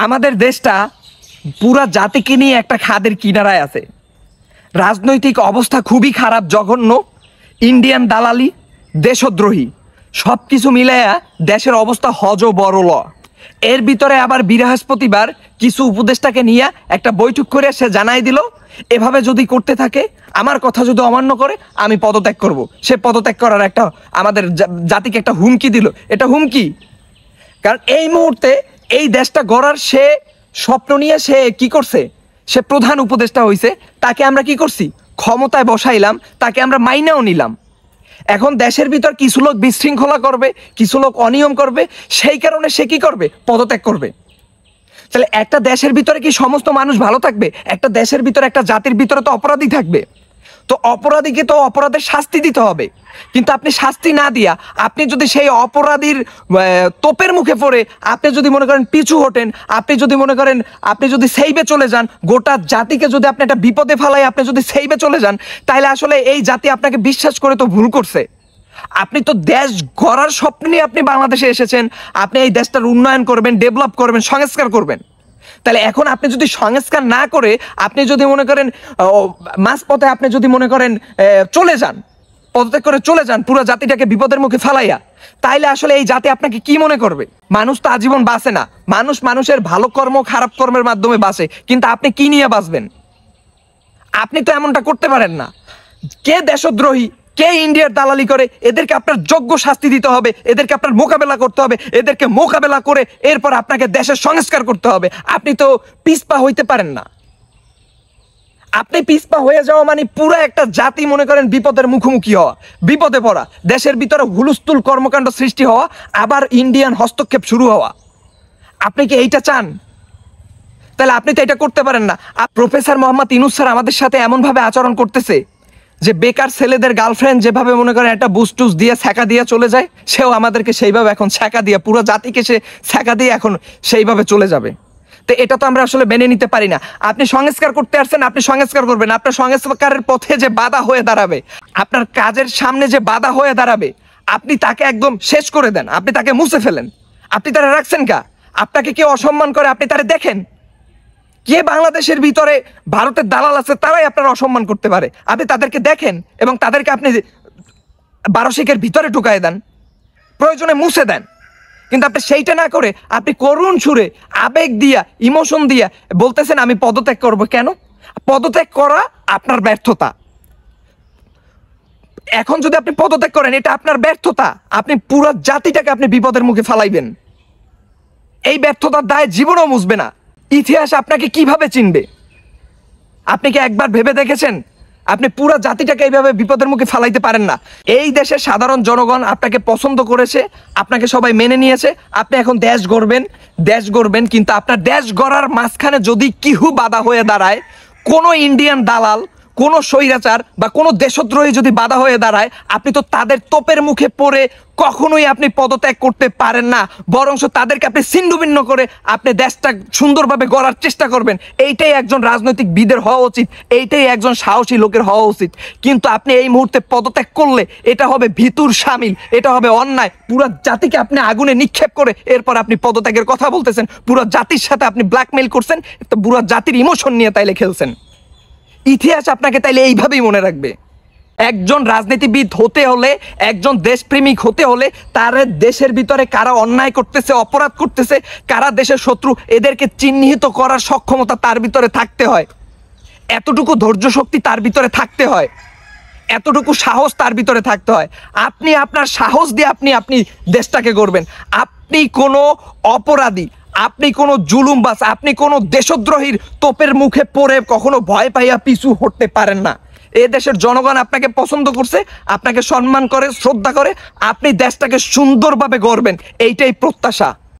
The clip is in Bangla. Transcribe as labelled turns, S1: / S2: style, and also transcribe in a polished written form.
S1: আমাদের দেশটা পুরা জাতিকে নিয়ে একটা খাদের কিনারায় আছে। রাজনৈতিক অবস্থা খুবই খারাপ, জঘন্য, ইন্ডিয়ান দালালি, দেশদ্রোহী, সব কিছু মিলাইয়া দেশের অবস্থা হযবরল। এর ভিতরে আবার বৃহস্পতিবার কিছু উপদেষ্টাকে নিয়ে একটা বৈঠক করে সে জানাই দিল, এভাবে যদি করতে থাকে, আমার কথা যদি অমান্য করে, আমি পদত্যাগ করব। সে পদত্যাগ করার একটা আমাদের জাতিকে একটা হুমকি দিল। এটা হুমকি, কারণ এই মুহূর্তে এই দেশটা গড়ার সে স্বপ্ন নিয়ে সে কি করছে, সে প্রধান উপদেষ্টা হয়েছে, তাকে আমরা কি করছি, ক্ষমতায় বসাইলাম, তাকে আমরা মাইনাও নিলাম। এখন দেশের ভিতর কিছু লোক বিশৃঙ্খলা করবে, কিছু লোক অনিয়ম করবে, সেই কারণে সে কি করবে, পদত্যাগ করবে। তাহলে একটা দেশের ভিতরে কি সমস্ত মানুষ ভালো থাকবে? একটা দেশের ভিতরে, একটা জাতির ভিতরে তো অপরাধী থাকবে। তো অপরাধীকে তো অপরাধের শাস্তি দিতে হবে, কিন্তু আপনি শাস্তি না দিয়া আপনি যদি সেই অপরাধীর তোপের মুখে পড়ে আপনি যদি মনে করেন পিছু হটেন, আপনি যদি মনে করেন আপনি যদি সেইবে চলে যান, গোটা জাতিকে যদি আপনি একটা বিপদে ফেলাই আপনি যদি সেইবে চলে যান, তাহলে আসলে এই জাতি আপনাকে বিশ্বাস করে তো ভুল করছে। আপনি তো দেশ গড়ার স্বপ্ন নিয়ে আপনি বাংলাদেশে এসেছেন, আপনি এই দেশটার উন্নয়ন করবেন, ডেভেলপ করবেন, সংস্কার করবেন। তাহলে এখন আপনি যদি সংস্কার না করে আপনি যদি মনে করেন মাঝপথে আপনি যদি মনে করেন চলে যান, পদত্যাগ করে চলে যান পুরো জাতিটাকে বিপদের মুখে ফেলাইয়া, তাইলে আসলে এই জাতি আপনাকে কি মনে করবে? মানুষ তো আজীবন বাঁচে না, মানুষ মানুষের ভালো কর্ম খারাপ কর্মের মাধ্যমে বাঁচে, কিন্তু আপনি কি নিয়ে বাঁচবেন? আপনি তো এমনটা করতে পারেন না। কে দেশদ্রোহী, কে ইন্ডিয়ার দালালি করে, এদেরকে আপনার যোগ্য শাস্তি দিতে হবে, এদেরকে আপনার মোকাবেলা করতে হবে, এদেরকে মোকাবেলা করে এরপর আপনাকে দেশের সংস্কার করতে হবে। আপনি তো পিছপা হইতে পারেন না। আপনি পিছপা হয়ে যাওয়া মানে পুরো একটা জাতি মনে করেন বিপদের মুখোমুখি হওয়া, বিপদে পড়া, দেশের ভিতরে হুলস্থুল কর্মকাণ্ড সৃষ্টি হওয়া, আবার ইন্ডিয়ান হস্তক্ষেপ শুরু হওয়া। আপনি কি এইটা চান? তাহলে আপনি তো এটা করতে পারেন না। প্রফেসর মোহাম্মদ ইউনূস স্যার আমাদের সাথে এমনভাবে আচরণ করতেছে যে বেকার ছেলেদের গার্লফ্রেন্ড যেভাবে মনে করেন একটা বুস্টুস দিয়ে ছ্যাঁকা দিয়ে চলে যায়, সেও আমাদেরকে সেইভাবে এখন ছ্যাঁকা দিয়ে, পুরো জাতিকে সে ছ্যাঁকা দিয়ে এখন সেইভাবে চলে যাবে। তো এটা তো আমরা আসলে মেনে নিতে পারি না। আপনি সংস্কার করতে আসছেন, আপনি সংস্কার করবেন, আপনার সংস্কারের পথে যে বাধা হয়ে দাঁড়াবে, আপনার কাজের সামনে যে বাধা হয়ে দাঁড়াবে, আপনি তাকে একদম শেষ করে দেন, আপনি তাকে মুছে ফেলেন। আপনি তারা রাখছেন কা? আপনাকে কেউ অসম্মান করে আপনি তারা দেখেন? কে বাংলাদেশের ভিতরে ভারতের দালাল আছে তারাই আপনারা অসম্মান করতে পারে, আপনি তাদেরকে দেখেন এবং তাদেরকে আপনি 12 শিকের ভিতরে ঢুকাই দেন, প্রয়োজনে মুছে দেন। কিন্তু আপনি সেইটা না করে আপনি করুণ সুরে আবেগ দিয়া, ইমোশন দিয়া বলতেছেন আমি পদত্যাগ করব। কেন? পদত্যাগ করা আপনার ব্যর্থতা। এখন যদি আপনি পদত্যাগ করেন, এটা আপনার ব্যর্থতা। আপনি পুরো জাতিটাকে আপনি বিপদের মুখে ফেলাইবেন। এই ব্যর্থতার দায় জীবনেও মুছবে না। ইতিহাস আপনাকে কিভাবে চিনবে? আপনি কি একবার ভেবে দেখেছেন? আপনি পুরো জাতিটাকে এইভাবে বিপদের মুখে ফেলাইতে পারেন না। এই দেশের সাধারণ জনগণ আপনাকে পছন্দ করেছে, আপনাকে সবাই মেনে নিয়েছে, আপনি এখন দেশ গড়বেন, দেশ গড়বেন, কিন্তু আপনার দেশ গড়ার মাঝখানে যদি কিহু বাধা হয়ে দাঁড়ায়, কোনো ইন্ডিয়ান দালাল, কোনো স্বৈরাচার বা কোনো দেশদ্রোহী যদি বাধা হয়ে দাঁড়ায়, আপনি তো তাদের তোপের মুখে পড়ে কখনোই আপনি পদত্যাগ করতে পারেন না। বরঞ্চ তাদেরকে আপনি ছিন্নভিন্ন করে আপনি দেশটা সুন্দরভাবে গড়ার চেষ্টা করবেন। এইটাই একজন রাজনৈতিক বিদের হওয়া উচিত, এইটাই একজন সাহসী লোকের হওয়া উচিত। কিন্তু আপনি এই মুহূর্তে পদত্যাগ করলে এটা হবে ভিতুর শামিল, এটা হবে অন্যায়। পুরো জাতিকে আপনি আগুনে নিক্ষেপ করে এরপর আপনি পদত্যাগের কথা বলতেছেন। পুরো জাতির সাথে আপনি ব্ল্যাকমেইল করছেন, পুরো জাতির ইমোশন নিয়ে তাইলে খেলছেন। ইতিহাস আপনাকে তাইলে এইভাবেই মনে রাখবে। একজন রাজনীতিবিদ হতে হলে, একজন দেশপ্রেমিক হতে হলে, তার দেশের ভিতরে কারা অন্যায় করতেছে, অপরাধ করতেছে, কারা দেশের শত্রু, এদেরকে চিহ্নিত করার সক্ষমতা তার ভিতরে থাকতে হয়। এতটুকু ধৈর্য শক্তি তার ভিতরে থাকতে হয়, এতটুকু সাহস তার ভিতরে থাকতে হয়। আপনি আপনার সাহস দিয়ে আপনি দেশটাকে গড়বেন। আপনি কোনো অপরাধী, আপনি কোনো জুলুমবাজ, আপনি কোনো দেশদ্রোহীর তোপের মুখে পড়ে কখনো ভয় পাইয়া পিছু হটতে পারেন না। এই দেশের জনগণ আপনাকে পছন্দ করছে, আপনাকে সম্মান করে, শ্রদ্ধা করে, আপনি দেশটাকে সুন্দরভাবে গড়বেন, এইটাই প্রত্যাশা।